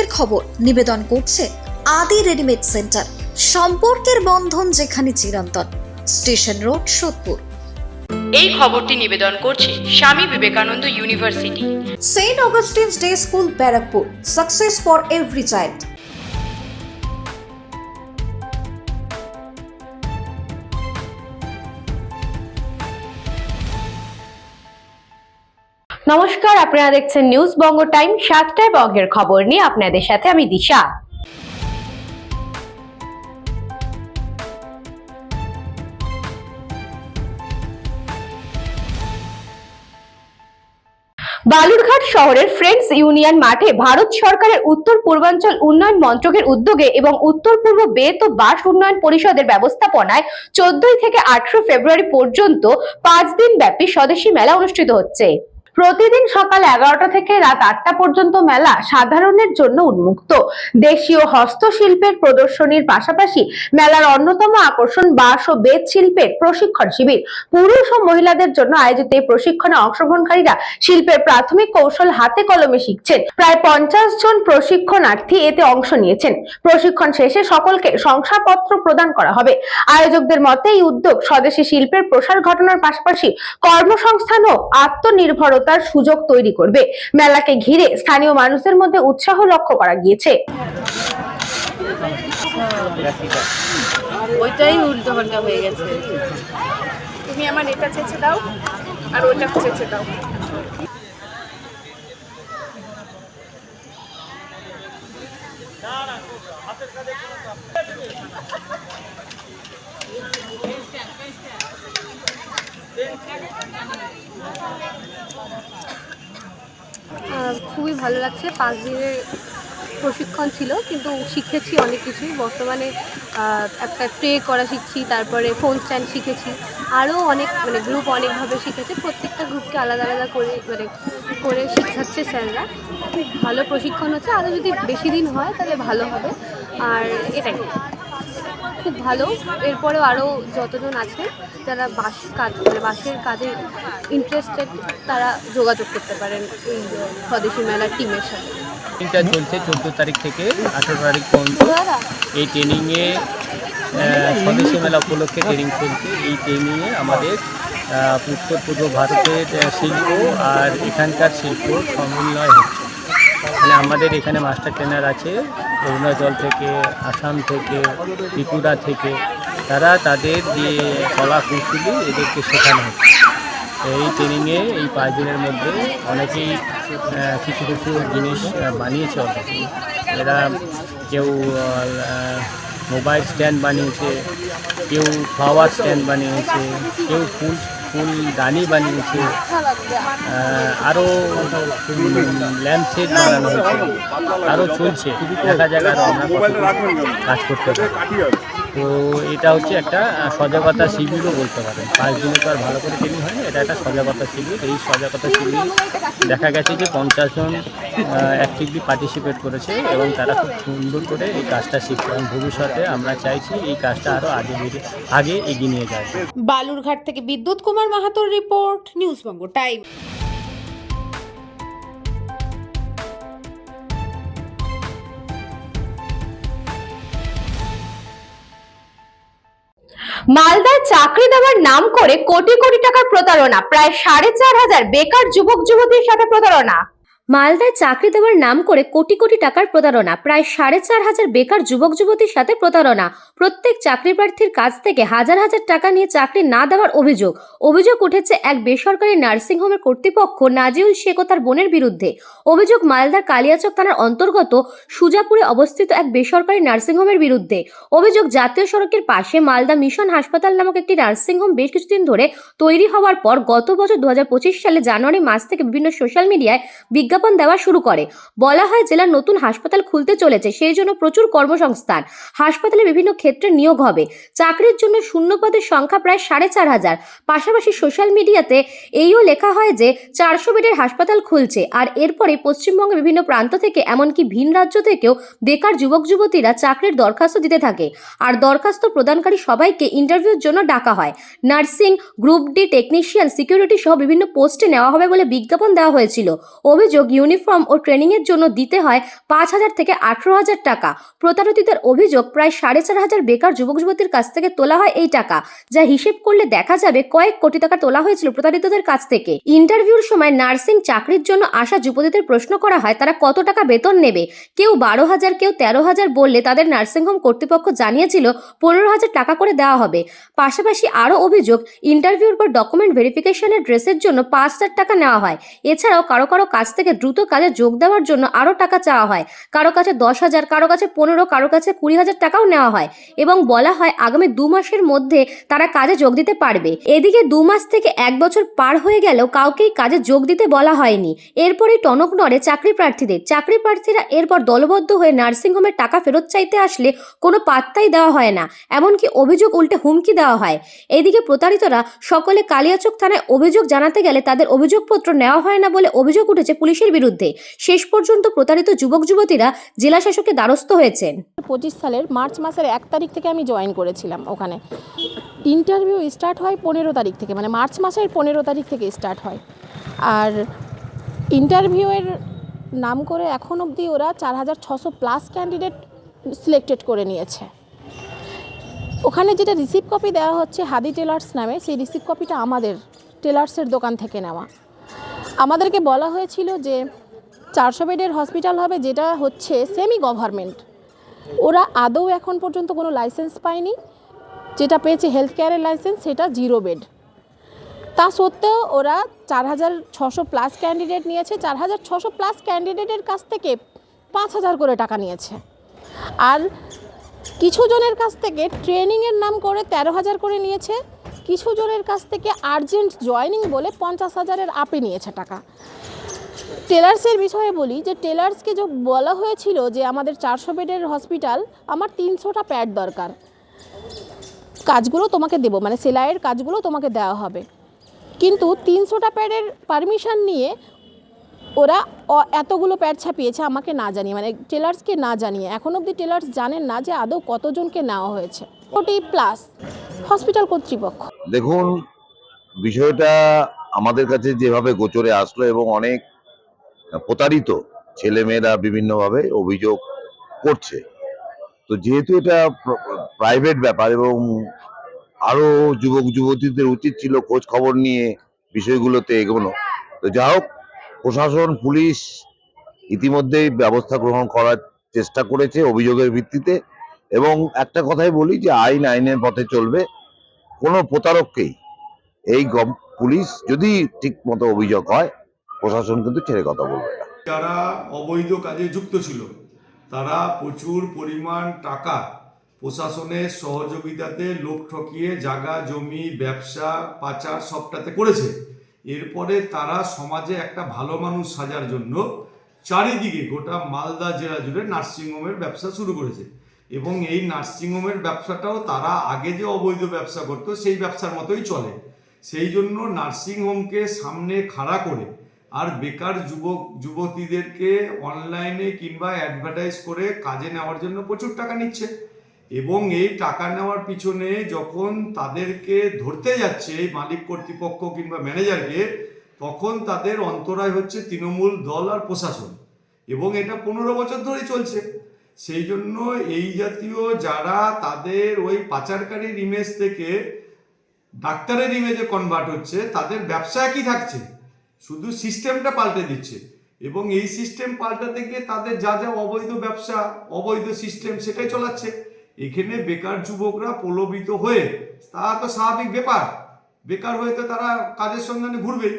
বঙ্গের খবর নিবেদন করছে আদি রেডিমেড সেন্টার, সম্পর্কের বন্ধন যেখানে চিরন্তন। Station road, Sodepur. এই খবরটি নিবেদন করছে Swami Vivekananda university, Saint Augustine's day school, Barrackpore. Success for every child. নমস্কার, আপনারা দেখছেন নিউজ বঙ্গ টাইম। 7টায় বঙ্গের খবর নিয়ে আপনাদের সাথে আমি দিশা। বালুরঘাট শহরের ফ্রেন্ডস ইউনিয়ন মাঠে ভারত সরকারের উত্তর পূর্বাঞ্চল উন্নয়ন মন্ত্রকের উদ্যোগে এবং উত্তর পূর্ব বেত ও বাঁশ উন্নয়ন পরিষদের ব্যবস্থাপনায় 14 থেকে 18 ফেব্রুয়ারি পর্যন্ত 5 দিন ব্যাপী স্বদেশী মেলা অনুষ্ঠিত হচ্ছে। প্রতিদিন সকাল 11টা থেকে রাত 8টা পর্যন্ত মেলা সাধারণের জন্য উন্মুক্ত। দেশীয় হস্তশিল্পের প্রদর্শনীর পাশাপাশি মেলার অন্যতম আকর্ষণ বাঁশ ও বেত শিল্পের প্রশিক্ষণ শিবির। পুরুষ ও মহিলাদের জন্য আয়োজিত এই প্রশিক্ষণে অংশগ্রহণকারীরা শিল্পের প্রাথমিক কৌশল হাতে কলমে শিখছেন। প্রায় 50 জন প্রশিক্ষণার্থী এতে অংশ নিয়েছেন। প্রশিক্ষণ শেষে সকলকে শংসাপত্র প্রদান করা হবে। আয়োজকদের মতে এই উদ্যোগ স্বদেশী শিল্পের প্রসার ঘটানোর পাশাপাশি কর্মসংস্থান ও আত্মনির্ভরতার সুযোগ তৈরি করবে। মেলাকে ঘিরে স্থানীয় মানুষদের মধ্যে উৎসাহ লক্ষ্য করা গিয়েছে। ওইটাই উল্টো পাল্টা হয়ে গেছে। তুমি আমার এটা চেঁচে দাও আর ওইটা চেঁচে দাও। খুবই ভালো লাগছে। 5 দিনের প্রশিক্ষণ ছিল, কিন্তু শিখেছি অনেক কিছুই। বর্তমানে একটা প্রে করা শিখছি, তারপরে ফোন স্ট্যান্ড শিখেছি, আরও অনেক গ্রুপ অনেকভাবে শিখেছে। প্রত্যেকটা গ্রুপকে আলাদা আলাদা করে শিখাচ্ছে স্যাররা। খুব ভালো প্রশিক্ষণ হচ্ছে। আরও যদি বেশি দিন হয় তাহলে ভালো হবে। আর এটাই খুব ভালো। এরপরেও আরও যতজন আছে যারা বাঁশের কাজে ইন্টারেস্টেড তারা যোগাযোগ করতে পারেন এই স্বদেশী মেলার টিমের সাথে। ট্রেনিংটা চলছে 14 তারিখ থেকে 18 তারিখ পর্যন্ত। এই ট্রেনিংয়ে স্বদেশী মেলা উপলক্ষে ট্রেনিং চলছে। এই ট্রেনিংয়ে আমাদের উত্তর পূর্ব ভারতের শিল্প আর এখানকার শিল্প সমন্বয় হচ্ছে। মানে আমাদের এখানে মাস্টার ট্রেনার আছে অরুণাচল থেকে, আসাম থেকে, ত্রিপুরা থেকে। তারা তাদের যে কলা কৌশলী এদেরকে শেখানো হচ্ছে। এই ট্রেনিংয়ে এই 5 দিনের মধ্যে অনেকেই কিছু কিছু জিনিস বানিয়েছে অলরেডি। এরা কেউ মোবাইল স্ট্যান্ড বানিয়েছে, কেউ ফ্লাওয়ার স্ট্যান্ড বানিয়েছে, কেউ ফুলদানি বানিয়েছে, আরও ল্যাম্পশেড বানানো হয়েছে। আরও চলছে, দেখা যাক আরও আমরা কাজ করতে পারি। তো এটা হচ্ছে একটা সজাগতা শিবিরও বলতে পারেন। 5 দিনে তো আর ভালো করে ট্রেনিং হয়নি, এটা একটা সজাগতা শিবির। এই সজাগতা শিবির দেখা গেছে যে 50 জন অ্যাক্টিভলি পার্টিসিপেট করেছে এবং তারা খুব সুন্দর করে এই কাজটা শিখছে। এবং ভবিষ্যতে আমরা চাইছি এই কাজটা আরও আগে এগিয়ে নিয়ে যায়। বালুরঘাট থেকে বিদ্যুৎ কুমার মাহাতোর রিপোর্ট, নিউজ বঙ্গ টাইম। মালদায় চাকরি দেওয়ার নাম করে কোটি কোটি টাকার প্রতারণা। প্রায় 4,500 বেকার যুবক যুবতীর সাথে প্রতারণা। মালদায় চাকরি দেওয়ার নাম করে কোটি কোটি টাকার প্রতারণা। প্রায় 4,500 বেকার যুবক যুবতীর সাথে প্রতারণা। প্রত্যেক চাকরি প্রার্থীর কাছ থেকে হাজার হাজার টাকা নিয়ে চাকরি না দেওয়ার অভিযোগ উঠেছে এক বেসরকারি নার্সিং হোমের কর্তৃপক্ষ নাজিউল শেখ ও তার বোনের বিরুদ্ধে। অভিযোগ মালদার কালিয়াচক থানার অন্তর্গত সুজাপুরে অবস্থিত এক বেসরকারি নার্সিং হোমের বিরুদ্ধে। অভিযোগ, জাতীয় সড়কের পাশে মালদা মিশন হাসপাতাল নামক একটি নার্সিং হোম বেশ কিছুদিন ধরে তৈরি হওয়ার পর গত বছর 2025 সালে জানুয়ারি মাস থেকে বিভিন্ন সোশ্যাল মিডিয়ায় বিজ্ঞাপন দেওয়া শুরু করে। বলা হয় জেলার নতুন হাসপাতাল খুলতে চলেছে, সেই জন্য প্রচুর কর্মসংস্থান, হাসপাতালে বিভিন্ন ক্ষেত্রে নিয়োগ হবে। চাকরির জন্য শূন্য পদের সংখ্যা প্রায় 4,500। পাশাপাশি সোশ্যাল মিডিয়াতে এইও লেখা হয় যে 400 বেডের হাসপাতাল খুলছে। আর এরপরে পশ্চিমবঙ্গের বিভিন্ন প্রান্ত থেকে এমনকি ভিন রাজ্য থেকেও বেকার যুবক যুবতীরা চাকরির দরখাস্ত দিতে থাকে। আর দরখাস্ত প্রদানকারী সবাইকে ইন্টারভিউর জন্য ডাকা হয়। Nursing, group D technician, security সহ বিভিন্ন পোস্টে নেওয়া হবে বলে বিজ্ঞাপন দেওয়া হয়েছিল। অভিযোগ, অভিযোগ, ইউনিফর্ম ও ট্রেনিংয়ের জন্য দিতে হয় 5,000 থেকে 18,000 টাকা। প্রতারিতদের অভিযোগ, প্রায় 4,500 বেকার যুবক যুবতীর কাছ থেকে তোলা হয় এই টাকা, যা হিসেব করলে দেখা যাবে কয়েক কোটি টাকা তোলা হয়েছিল প্রতারিতদের কাছ থেকে। ইন্টারভিউর সময় নার্সিং চাকরির জন্য আসা যুবতীদের প্রশ্ন করা হয় তারা কত টাকা বেতন নেবে। কেউ 12,000, কেউ 13,000 বললে তাদের নার্সিংহোম কর্তৃপক্ষ জানিয়েছিল 15,000 টাকা করে দেওয়া হবে। পাশাপাশি আরও অভিযোগ, ইন্টারভিউর পর ডকুমেন্ট ভেরিফিকেশনের ড্রেসের জন্য 5,000 টাকা নেওয়া হয়। এছাড়াও কারো কারো কাছ থেকে দ্রুত কাজে যোগ দেওয়ার জন্য আরও টাকা চাওয়া হয়। কারো কাছে 10,000, কারো কাছে 15, কারো কাছে 20,000 টাকাও নেওয়া হয় এবং বলা হয় আগামী 2 মাসের মধ্যে তারা কাজে যোগ দিতে পারবে। এদিকে 2 মাস থেকে 1 বছর পার হয়ে গেলেও কাউকেই কাজে যোগ দিতে বলা হয়নি। এরপরেই টনক নড়ে চাকরি প্রার্থীরা এরপর দলবদ্ধ হয়ে নার্সিংহোমের টাকা ফেরত চাইতে আসলে কোনো পাত্তাই দেওয়া হয় না, এমনকি অভিযোগ উল্টে হুমকি দেওয়া হয়। এদিকে প্রতারিতরা সকলে কালিয়াচক থানায় অভিযোগ জানাতে গেলে তাদের অভিযোগপত্র নেওয়া হয় না বলে অভিযোগ উঠেছে পুলিশের বিরুদ্ধে। শেষ পর্যন্ত প্রতারিত যুবক যুবতীরা জেলা শাসকের দ্বারস্থ হয়েছেন। 25 সালের মার্চ মাসের 1 তারিখ থেকে আমি জয়েন করেছিলাম ওখানে। ইন্টারভিউ স্টার্ট হয় 15 তারিখ থেকে, মানে মার্চ মাসের 15 তারিখ থেকে স্টার্ট হয়। আর ইন্টারভিউয়ের নাম করে এখন অবধি ওরা 4,600+ ক্যান্ডিডেট সিলেক্টেড করে নিয়েছে। ওখানে যেটা রিসিভ কপি দেওয়া হচ্ছে হাদি টেলার্স নামে, সেই রিসিভ কপিটা আমাদের টেলার্সের দোকান থেকে নেওয়া। আমাদেরকে বলা হয়েছিল যে 400 বেডের হসপিটাল হবে, যেটা হচ্ছে সেমি গভর্নমেন্ট। ওরা আদৌ এখন পর্যন্ত কোনো লাইসেন্স পায়নি, যেটা পেয়েছে হেলথ কেয়ারের লাইসেন্স সেটা 0 বেড। তা সত্ত্বেও ওরা 4,600+ ক্যান্ডিডেট নিয়েছে। 4,600+ ক্যান্ডিডেটের কাছ থেকে 5,000 করে টাকা নিয়েছে। আর কিছু জনের কাছ থেকে ট্রেনিংয়ের নাম করে 13,000 করে নিয়েছে। কিছু জনের কাছ থেকে আর্জেন্ট জয়েনিং বলে 50,000-এর আপে নিয়েছে টাকা। টেলার্সের বিষয়ে বলি যে টেলার্সকে যে বলা হয়েছিল যে আমাদের 400 বেডের হসপিটাল, আমার 300টা প্যাড দরকার, কাজগুলো তোমাকে দেবো, মানে সেলাইয়ের কাজগুলো তোমাকে দেওয়া হবে। কিন্তু 300টা প্যাডের পারমিশন নিয়ে ওরা এতগুলো প্যাড ছাপিয়েছে আমাকে না জানিয়ে, মানে টেলার্সকে না জানিয়ে। এখন অবধি টেলার্স জানেন না যে আদৌ কতজনকে নেওয়া হয়েছে। 40+ হসপিটাল কর্তৃপক্ষ। দেখুন, বিষয়টা আমাদের কাছে যেভাবে গোচরে আসলো এবং অনেক প্রতারিত ছেলেমেয়েরা বিভিন্নভাবে অভিযোগ করছে, তো যেহেতু এটা প্রাইভেট ব্যাপার এবং আরও যুবক যুবতীদের উচিত ছিল খোঁজ খবর নিয়ে বিষয়গুলোতে এগোনো, তো যা হোক প্রশাসন, পুলিশ ইতিমধ্যেই ব্যবস্থা গ্রহণ করার চেষ্টা করেছে অভিযোগের ভিত্তিতে। এবং একটা কথাই বলি যে আইনের পথে চলবে, কোনো প্রতারককেই পুলিশ যদি ঠিক মতো অভিযোগ হয়, প্রশাসন কিন্তু ছেড়ে কথা বলবে না। যারা অবৈধ কাজে যুক্ত ছিল তারা প্রচুর পরিমাণ টাকা প্রশাসনের সহযোগিতাতে লোক ঠকিয়ে জায়গা জমি ব্যবসা পাচার সবটাতে করেছে। এরপরে তারা সমাজে একটা ভালো মানুষ সাজার জন্য চারিদিকে গোটা মালদা জেলা জুড়ে নার্সিংহোমের ব্যবসা শুরু করেছে। এবং এই নার্সিংহোমের ব্যবসাটাও তারা আগে যে অবৈধ ব্যবসা করতো সেই ব্যবসার মতোই চলে। সেই জন্য নার্সিংহোমকে সামনে খাড়া করে আর বেকার যুবক যুবতীদেরকে অনলাইনে কিংবা অ্যাডভার্টাইজ করে কাজে নেওয়ার জন্য প্রচুর টাকা নিচ্ছে। এবং এই টাকা নেওয়ার পিছনে যখন তাদেরকে ধরতে যাচ্ছে এই মালিক কর্তৃপক্ষ কিংবা ম্যানেজারকে, তখন তাদের অন্তরায় হচ্ছে তৃণমূল দল আর প্রশাসন। এবং এটা 15 বছর ধরেই চলছে। সেই জন্য এই জাতীয় যারা তাদের ওই পাচারকারীর ইমেজ থেকে ডাক্তারের ইমেজে কনভার্ট হচ্ছে, তাদের ব্যবসা একই থাকছে, শুধু সিস্টেমটা পাল্টে দিচ্ছে। এবং এই সিস্টেম পাল্টাতে গিয়ে তাদের যা যা অবৈধ ব্যবসা, অবৈধ সিস্টেম সেটাই চালাচ্ছে। এখানে বেকার যুবকরা প্রলোভিত হয়ে, তা তো স্বাভাবিক ব্যাপার, বেকার হয়ে তো তারা কাজের সন্ধানে ঘুরবেই।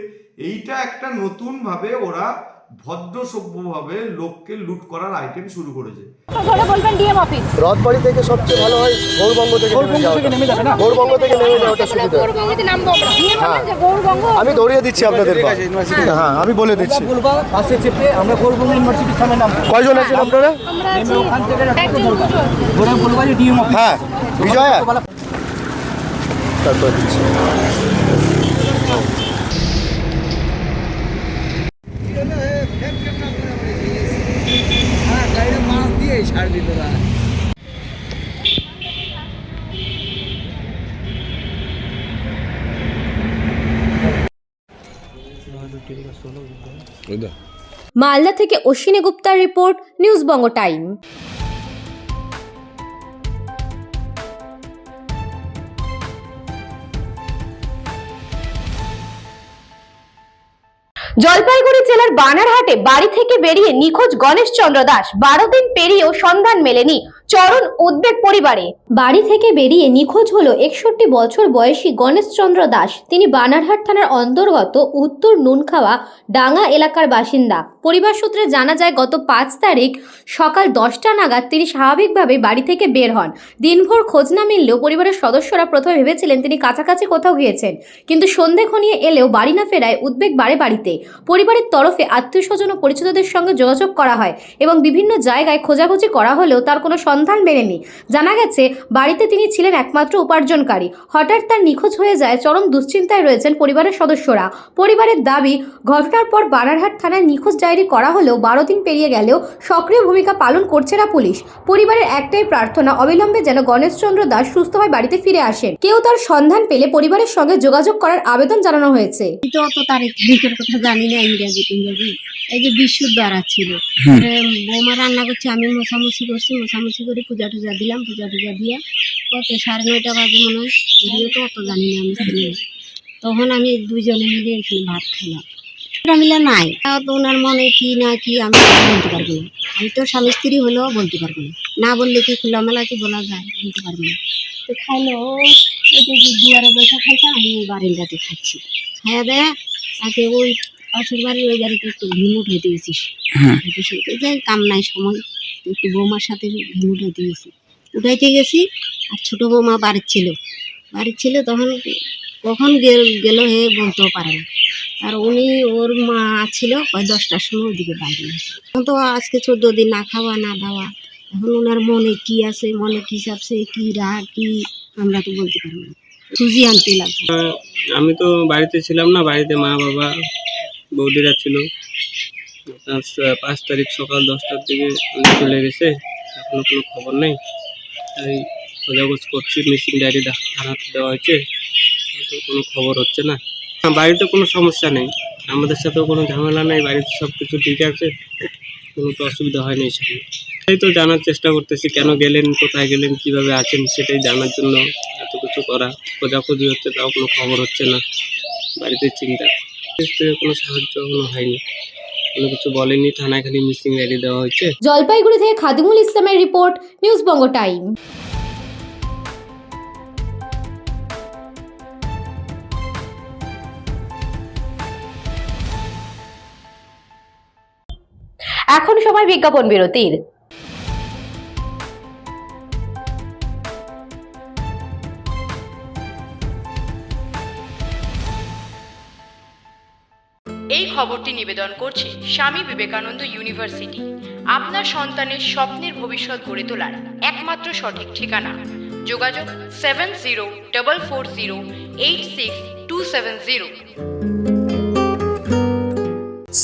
এইটা একটা নতুনভাবে ওরা ভদ্র সভ্যভাবে লোককে লুট করার আইটেম শুরু করেছে। রথবাড়ি থেকে সবচেয়ে ভালো হয় গৌরবঙ্গ থেকে নেমে যাবে না, গৌরবঙ্গ থেকে নেমে যাওয়াটা সুবিধা। হ্যাঁ, আমি ধরিয়ে দিচ্ছি আপনাদের। হ্যাঁ, আমি বলে দিচ্ছি। আমরা গৌরবঙ্গ ইউনিভার্সিটির সামনে নাম। কয়জন আছেন আপনারা? হ্যাঁ, বিজয়া তারপর দিচ্ছি। ছাড় দিত না। মালদা থেকে অশ্বিনী গুপ্তার রিপোর্ট, নিউজ বঙ্গ টাইম। জলপাইগুড়ি জেলার বানারহাটে বাড়ি থেকে বেরিয়ে নিখোঁজ গণেশ চন্দ্র দাস, 12 দিন পেরিয়েও সন্ধান মেলেনি, চরম উদ্বেগ পরিবারে। বাড়ি থেকে বেরিয়ে নিখোঁজ হলো 61 বছর বয়সী গণেশ চন্দ্র দাস। তিনি বানারহাট থানার অন্তর্গত উত্তর নুনখাওয়া ডাঙ্গা এলাকার বাসিন্দা। পরিবার সূত্রে জানা যায়, গত 5 তারিখ সকাল 10টা নাগাদ তিনি স্বাভাবিকভাবে বাড়ি থেকে বের হন। দিনভর খোঁজ না মিললেও পরিবারের সদস্যরা প্রথমে ভেবেছিলেন তিনি কাছাকাছি কোথাও গিয়েছেন, কিন্তু সন্ধে ঘনিয়ে এলেও বাড়ি না ফেরায় উদ্বেগ বাড়ে বাড়িতে। পরিবারের তরফে আত্মীয়স্বজন ও পরিচিতদের সঙ্গে যোগাযোগ করা হয় এবং বিভিন্ন জায়গায় খোঁজাখুঁজি করা হলেও তার কোনো সন্ধান মেলেনি। জানা গেছে, বাড়িতে তিনি ছিলেন একমাত্র উপার্জনকারী। হঠাৎ তার নিখোঁজ হয়ে যায়, চরম দুশ্চিন্তায় রয়েছেন পরিবারের সদস্যরা। পরিবারের দাবি, ঘটনার পর বানারহাট থানায় নিখোঁজ ডায়েরি করা হলেও 12 দিন পেরিয়ে গেলেও সক্রিয় ভূমিকা পালন করছে না পুলিশ। পরিবারের একটাই প্রার্থনা, অবিলম্বে যেন গণেশ চন্দ্র দাস সুস্থভাবে বাড়িতে ফিরে আসেন। কেউ তার সন্ধান পেলে পরিবারের সঙ্গে যোগাযোগ করার আবেদন জানানো হয়েছে। তো অত তারিখের কথা জানি না, ইংরেজি এই যে বিশুদ্ধ ছিল, বৌমা রান্না করছে, আমি মোছামুছি করছি, মোছামুছি করে পূজা টুজা দিলাম, পূজা টুজা দিয়ে কত 9:30 বাজে মনে হয়, যদিও তো অত জানি না আমি ছেলে। তখন আমি দুইজনে মিলে এখানে ভাত খেলাম, মিলে নাই তো ওনার মনে কি না কি আমি বলতে পারবো না। আমি তো স্বামী স্ত্রী হলেও বলতে পারবো না, না বললে কি খোলামেলা কি বলা যায়, বলতে পারবো না। তো খাইলো এই যে দুয়ারে বসে খাইছে, আমি বারিন্দাতে খাচ্ছি, খাইয়া দেয় তাকে ওই পাশের বাড়ির ওই বাড়িতে একটু ভিমুট হইতে গেছিস, যাই কাম নাই সময় একটু বৌমার সাথে ভিমুট হইতে গেছি, উঠাইতে গেছি। আর ছোটো বৌমা বাড়ির ছিল তখন কখন গেল হে বলতেও পারে না। আর উনি ওর মা ছিল ওই 10টার সময় ওদিকে বাইরে গেছে। এখন তো আজকে 14 দিন না খাওয়া না দাওয়া, এখন ওনার মনে কি আছে, মনে কি চাপছে, কি রাগ কি আমরা তো বলতে পারবো না। সুজি আনতে লাগবে। আমি তো বাড়িতে ছিলাম না, বাড়িতে মা বাবা বৌদিরা ছিল। 5 তারিখ সকাল 10টার দিকে উনি চলে গেছে, এখনো কোনো খবর নেই। তাই খোঁজাখোঁজ করছি, মিসিং ডায়েরি থানাতে দেওয়া হয়েছে, তো কোনো খবর হচ্ছে না। বাড়িতে কোনো সমস্যা নেই, আমাদের সাথেও কোনো ঝামেলা নেই, বাড়িতে সব কিছু ঠিক আছে, কোনো তো অসুবিধা হয়নি এই সামনে। তাই তো জানার চেষ্টা করতেছি, কেন গেলেন, কোথায় গেলেন, কীভাবে আছেন সেটাই জানার জন্য এত কিছু করা। খোঁজাখুঁজি হচ্ছে, তাও কোনো খবর হচ্ছে না, বাড়িতে চিন্তা। থেকে কোনো সাহায্য এখনো হয়নি, কোনো কিছু বলেনি। থানায় খালি মিসিং ডায়েরি দেওয়া হয়েছে। জলপাইগুড়ি থেকে খাদিমুল ইসলামের রিপোর্ট, নিউজ বঙ্গ টাইম। এখন সময় বিজ্ঞাপন বিরতির। এই খবরটি নিবেদন করছে স্বামী বিবেকানন্দ ইউনিভার্সিটি। আপনার সন্তানের স্বপ্নের ভবিষ্যৎ গড়ে তোলার একমাত্র সঠিক ঠিকানা। যোগাযোগ 7044086270।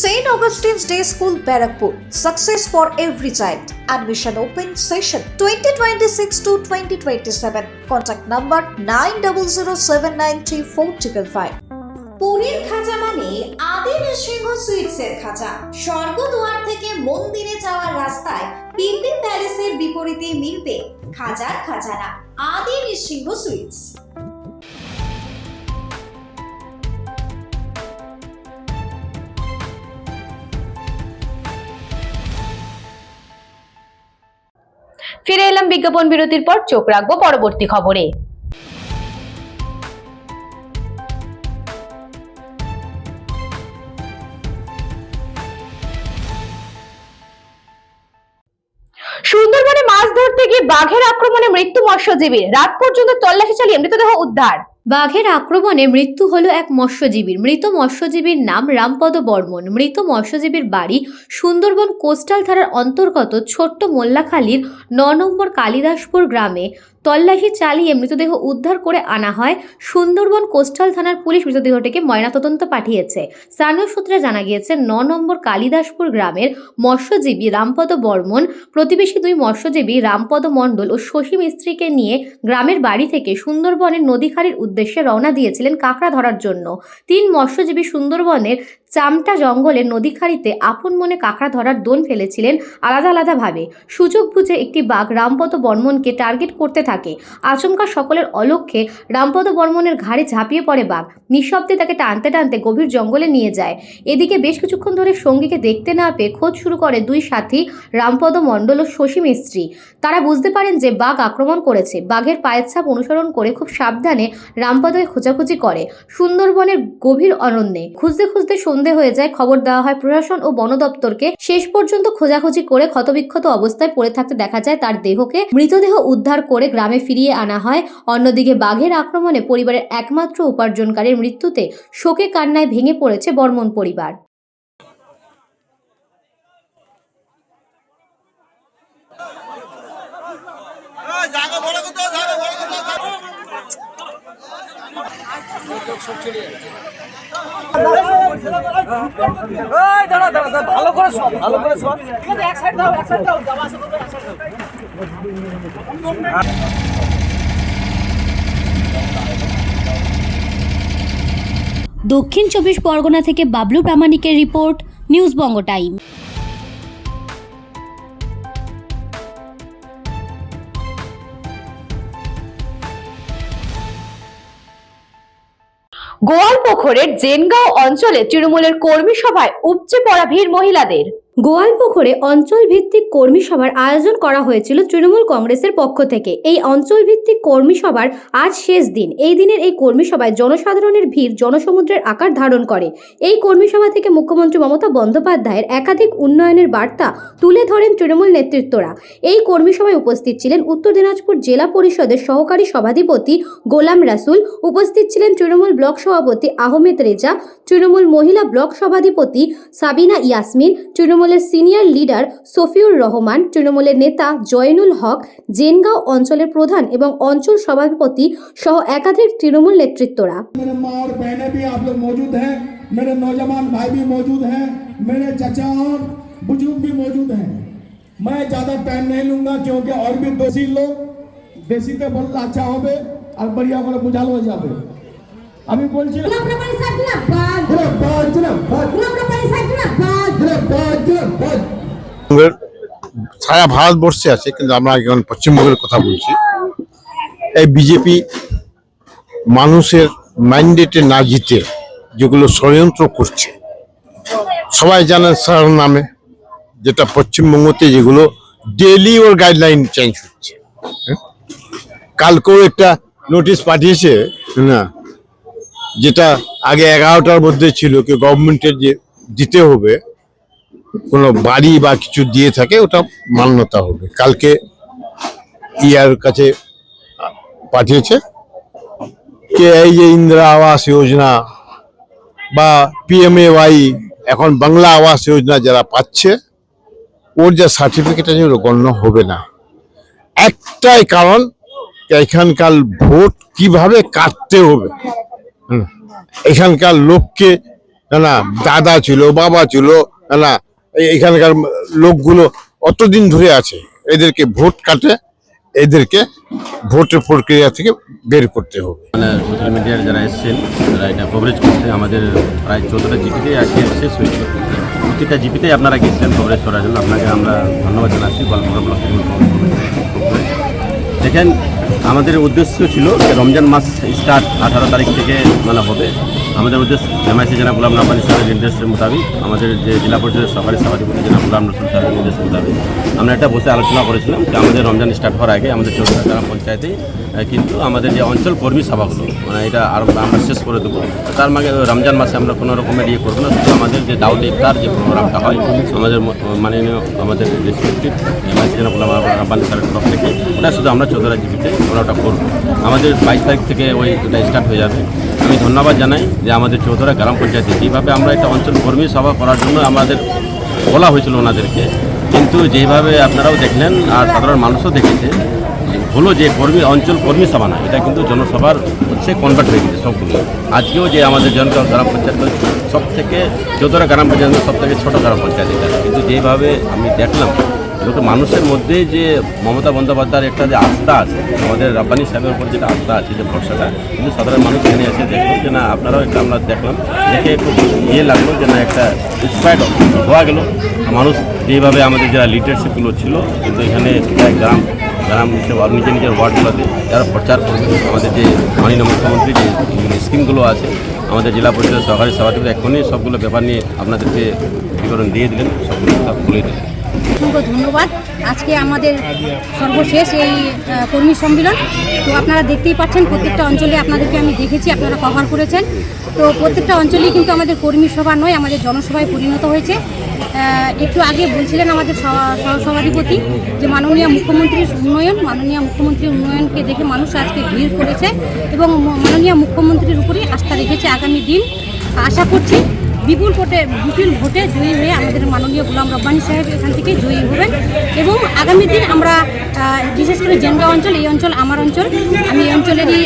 St. Augustine's Day School, Barrackpur. Success for every child. Admission open session 2026 to 2027. Contact number 9007934555. পুরীর খাঁচা মানে আদি নৃসিংহ সুইটসের খাঁচা। স্বর্গদুয়ার থেকে মন্দিরে যাওয়ার রাস্তায় পিন্ডি প্যালেসের বিপরীতে মিলবে খাজার খাজানা আদি নৃসিংহ সুইটস। ফিরে এলাম বিজ্ঞাপন বিরতির পর। চোখ রাখবো পরবর্তী খবরে। সুন্দরবনে মাছ ধরতে গিয়ে বাঘের আক্রমণে মৃত্যু মৎস্যজীবীর, রাত পর্যন্ত তল্লাশি চালিয়ে মৃতদেহ উদ্ধার। বাঘের আক্রমণে মৃত্যু হলো এক মৎস্যজীবীর। মৃত মৎস্যজীবীর নাম রামপদ বর্মন। মৃত মৎস্যজীবীর বাড়ি সুন্দরবন কোস্টাল থানার অন্তর্গত ছোট্ট মোল্লাখালীর 9 নম্বর কালিদাসপুর গ্রামে। তল্লাশি চালিয়ে মৃতদেহ উদ্ধার করে আনা হয়। সুন্দরবন কোস্টাল থানার পুলিশ মৃতদেহটিকে ময়নাতদন্ত পাঠিয়েছে। স্থানীয় সূত্রে জানা গিয়েছে, 9 নম্বর কালিদাসপুর গ্রামের মৎস্যজীবী রামপদ বর্মন প্রতিবেশী 2 মৎস্যজীবী রামপদ মণ্ডল ও শশী মিস্ত্রিকে নিয়ে গ্রামের বাড়ি থেকে সুন্দরবনের নদীখাড়ির উদ্দেশ্যে রওনা দিয়েছিলেন কাঁকড়া ধরার জন্য। 3 মৎস্যজীবী সুন্দরবনের চামটা জঙ্গলের নদীখাড়িতে আপন মনে কাঁকড়া ধরার দোন ফেলেছিলেন আলাদা আলাদাভাবে। সুযোগ বুঝে একটি বাঘ রামপদ বর্মনকে টার্গেট করতে থাকে। আচমকা সকলের অলক্ষ্যে রামপদ বর্মনের ঘাড়ে ঝাঁপিয়ে পড়ে বাঘ। নিঃশব্দে তাকে টানতে টানতে গভীর জঙ্গলে নিয়ে যায়। এদিকে বেশ কিছুক্ষণ ধরে সঙ্গীকে দেখতে না পেয়ে খোঁজ শুরু করে দুই সাথী রামপদ মণ্ডল ও শশী মিস্ত্রি। তারা বুঝতে পারেন যে বাঘ আক্রমণ করেছে। বাঘের পায়ের ছাপ অনুসরণ করে খুব সাবধানে রামপদকে খোঁজাখুঁজি করে সুন্দরবনের গভীর অরণ্যে। খুঁজতে খুঁজতে সন্ধে হয়ে যায়। খবর দেওয়া হয় প্রশাসন ও বন দপ্তরকে। শেষ পর্যন্ত খোঁজাখুঁজি করে ক্ষতবিক্ষত অবস্থায় পড়ে থাকতে দেখা যায় তার দেহকে। মৃতদেহ উদ্ধার করে গ্রামে ফিরিয়ে আনা হয়। অন্যদিকে বাঘের আক্রমণে পরিবারের একমাত্র উপার্জনকারীর মৃত্যুতে শোকে কান্নায় ভেঙে পড়েছে বর্মন পরিবার। দক্ষিণ 24 পরগনা থেকে বাবলু প্রামাণিকের রিপোর্ট, নিউজ বঙ্গ টাইম। গোয়ালপুকুরের জেনগাঁও অঞ্চলে তৃণমূলের কর্মী সভায় উপচে পড়া ভিড় মহিলাদের। গোয়ালপুকুরে অঞ্চল ভিত্তিক কর্মী সভার আয়োজন করা হয়েছিল তৃণমূল কংগ্রেসের পক্ষ থেকে। এই অঞ্চল ভিত্তিক কর্মী সভার আজ শেষ দিন। এই দিনের এই কর্মী সভায় জনসাধারণের ভিড় জনসমুদ্রের আকার ধারণ করে। এই কর্মী সভা থেকে মুখ্যমন্ত্রী মমতা বন্দ্যোপাধ্যায়ের একাধিক উন্নয়নের বার্তা তুলে ধরেন তৃণমূল নেতৃত্বরা। এই কর্মী সভায় উপস্থিত ছিলেন উত্তর দিনাজপুর জেলা পরিষদের সহকারী সভাধিপতি গোলাম রাসুল, উপস্থিত ছিলেন তৃণমূল ব্লক সভাপতি আহমেদ রেজা, তৃণমূল মহিলা ব্লক সভাধিপতি সাবিনা ইয়াসমিন, তৃণমূলের সিনিয়র লিডার সফিউর রহমান, তৃণমূলের নেতা জয়নুল হক, জেনগাঁও অঞ্চলের প্রধান এবং অঞ্চল সভাপতি সহ একাধিক তৃণমূল নেতৃত্বরা। मेरे माँ और बहनें भी आप लोग मौजूद हैं, मेरे नौजवान भाई भी मौजूद हैं, मेरे चाचा और बुजुर्ग भी मौजूद हैं। मैं ज़्यादा टाइम नहीं लूँगा क्योंकि और भी दोषी लोग देशीते बोलना अच्छा होবে আর बढ़िया করে বুঝালো যাবে। আমি বলছি সারা ভারতবর্ষে আছে, কিন্তু আমরা এখন পশ্চিমবঙ্গের কথা বলছি। এই বিজেপি মানুষের ম্যান্ডেটে না জিতে যেগুলো ষড়যন্ত্র করছে, সবাই জানেন স্যার নামে, যেটা পশ্চিমবঙ্গতে যেগুলো ডেইলি ওর গাইডলাইন চেঞ্জ হচ্ছে। কালকেও একটা নোটিশ পাঠিয়েছে না, যেটা আগে 11টার মধ্যে ছিল কি গভর্নমেন্টের যে দিতে হবে কোনো বাড়ি বা কিছু দিয়ে থাকে ওটা মান্যতা হবে। কালকে ইয়ার কাছে পাঠিয়েছে যে এই যে ইন্দিরা আবাস যোজনা বা PMAY, এখন বাংলা আবাস যোজনা যারা পাচ্ছে ওর যা সার্টিফিকেট আছে ওটা গণ্য হবে না। একটাই কারণ, এখানকার ভোট কিভাবে কাটতে হবে। এখানকার লোককে না দাদা ছিল, বাবা ছিল না, এখানকার লোকগুলো অতদিন ধরে আছে, এদেরকে ভোট কাটে, এদেরকে ভোটের প্রক্রিয়া থেকে বের করতে হবে। মানে সোশ্যাল মিডিয়ার যারা এসেছেন তারা এটা কভারেজ করতে, আমাদের প্রায় 14টা জিপিতেই আজকে শেষ হয়েছিল। প্রতিটা জিপিতেই আপনারা গেছিলেন কভারেজ করার জন্য, আপনাকে আমরা ধন্যবাদ জানাচ্ছি। গোয়ালপুকুর ব্লক থেকে দেখেন, আমাদের উদ্দেশ্য ছিল যে রমজান মাস স্টার্ট 18 তারিখ থেকে মানে হবে। আমাদের উদ্দেশ্য এমআইসি জনাব গোলাম রাব্বানী সাহেবের নির্দেশের মোতাবেক, আমাদের যে জেলা পরিষদের সরকারি সভাধিপতি জনাব গোলাম রসুল সাহেবের নির্দেশের মোতাবেক আমরা একটা বসে আলোচনা করেছিলাম যে আমাদের রমজান স্টার্ট হওয়ার আগে আমাদের 14টা গ্রাম পঞ্চায়েতে কিন্তু আমাদের যে অঞ্চল কর্মী সভাগুলো মানে এটা আরও আমরা শেষ করে দেবো। তার মানে রমজান মাসে আমরা কোনো রকমের ইয়ে করবো না, শুধু আমাদের যে দাউদ ইফতার যে প্রোগ্রামটা হয় আমাদের মাননীয় আমাদের রেসপেক্টিভ এমআইসি জনাব গোলাম রাব্বানী সাহেবের তরফ থেকে, ওটা শুধু আমরা 14টা জিপিতে আমরা ওটা করবো। আমাদের 22 তারিখ থেকে ওটা স্টার্ট হয়ে যাবে। আমি ধন্যবাদ জানাই যে আমাদের 14টা গ্রাম পঞ্চায়েতে যেভাবে আমরা একটা অঞ্চল কর্মী সভা করার জন্য আমাদের বলা হয়েছিল ওনাদেরকে, কিন্তু যেভাবে আপনারাও দেখলেন আর সাধারণ মানুষও দেখেছে হলো যে অঞ্চল কর্মী সভা না, এটা কিন্তু জনসভার হচ্ছে কনভার্ট হয়ে গেছে সবগুলো। আজকেও যে আমাদের জনগাঁও গ্রাম পঞ্চায়েত সব থেকে 14টা গ্রাম পঞ্চায়েত সব থেকে ছোটো গ্রাম পঞ্চায়েত এটা, কিন্তু যেভাবে আমি দেখলাম এবং মানুষের মধ্যে যে মমতা বন্দ্যোপাধ্যায়ের একটা যে আস্থা আছে, আমাদের রব্বানী সাহেবের উপর যেটা আস্থা আছে, যে ভরসাটা, কিন্তু সাধারণ মানুষ এখানে এসে দেখলো যে না, আপনারাও একটা আমরা দেখলাম, দেখে একটু লাগলো যে না, একটা ইন্সপায়ার্ড হওয়া গেল। মানুষ যেভাবে আমাদের যারা লিডারশিপগুলো ছিল, কিন্তু এখানে গ্রাম নিজের নিজের ওয়ার্ডগুলোতে যারা প্রচার করবে, আমাদের যে মাননীয় মুখ্যমন্ত্রী যে স্কিমগুলো আছে, আমাদের জেলা পরিষদের সহকারী সভাপতি এখনই সবগুলো ব্যাপার নিয়ে আপনাদেরকে বিবরণ দিয়ে দিলেন, সবগুলো বলে দিলেন। অসংখ্য ধন্যবাদ। আজকে আমাদের সর্বশেষ এই কর্মী সম্মেলন, তো আপনারা দেখতেই পাচ্ছেন প্রত্যেকটা অঞ্চলে আপনাদেরকে আমি দেখেছি, আপনারা কভার করেছেন। তো প্রত্যেকটা অঞ্চলেই কিন্তু আমাদের কর্মী সভা নয়, আমাদের জনসভায় পরিণত হয়েছে। একটু আগে বলছিলেন আমাদের সভাধিপতি যে মাননীয় মুখ্যমন্ত্রীর উন্নয়নকে দেখে মানুষ আজকে ভিড় করেছে এবং মাননীয় মুখ্যমন্ত্রীর উপরেই আস্থা রেখেছে। আগামী দিন আশা করছি বিপুল ভোটে জয়ী হয়ে আমাদের মাননীয় গোলাম রব্বানী সাহেব এখান থেকে জয়ী হবেন এবং আগামী দিন আমরা বিশেষ করে জেনগাঁও অঞ্চল, এই অঞ্চল আমার অঞ্চল, আমি এই অঞ্চলেরই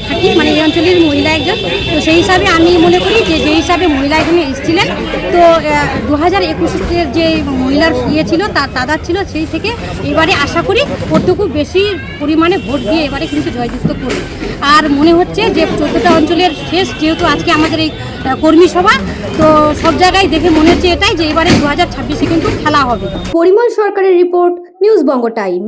থাকি, মানে এই অঞ্চলের মহিলা একজন। তো সেই হিসাবে আমি মনে করি যে হিসাবে মহিলা এখানে এসেছিলেন, তো 2021-এর যে মহিলার ছিল তাদের ছিল, সেই থেকে এবারে আশা করি প্রত্যেক বেশি পরিমাণে ভোট দিয়ে এবারে কিন্তু জয়যুক্ত করবে। আর মনে হচ্ছে যে 14টা অঞ্চলের শেষ, যেহেতু আজকে আমাদের এই কর্মী সভা, তো সব জায়গায় দেখে মনে হচ্ছে এটাই যে এবারে 2026-এ কিন্তু খেলা হবে। পরিমল সরকারের রিপোর্ট, নিউজ বঙ্গ টাইম।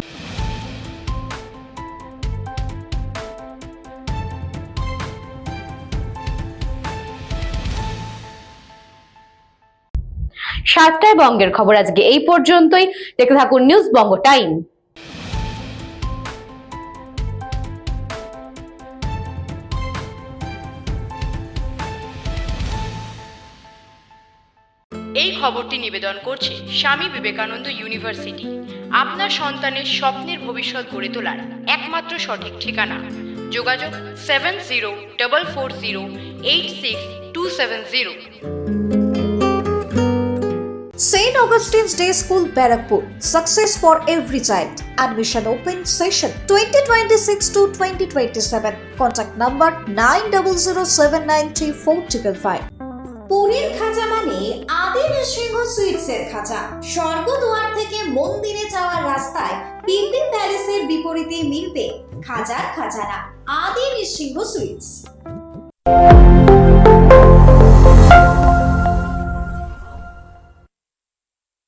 সাতটায় বঙ্গের খবর আজকে এই পর্যন্তই। দেখতে থাকুন নিউজ বঙ্গ টাইম। এই খবরটি নিবেদন করছে স্বামী বিবেকানন্দ ইউনিভার্সিটি। আপনার সন্তানের স্বপ্নের ভবিষ্যৎ গড়ে তোলার একমাত্র সঠিক ঠিকানা। যোগাযোগ 7044086270। St. Augustine's Day School, Barrackpur. Success for every child. Admission open session 2026 to 2027. Contact number 9007934555. পুরীর খাজা মানে আদি নৃসিংহ সুইটসের খাজা। স্বর্গদুয়ার থেকে মন্দিরে যাওয়ার রাস্তায় পিপি প্যালেসের বিপরীতে মিলবে খাজার খাজানা আদি নৃসিংহ সুইটস।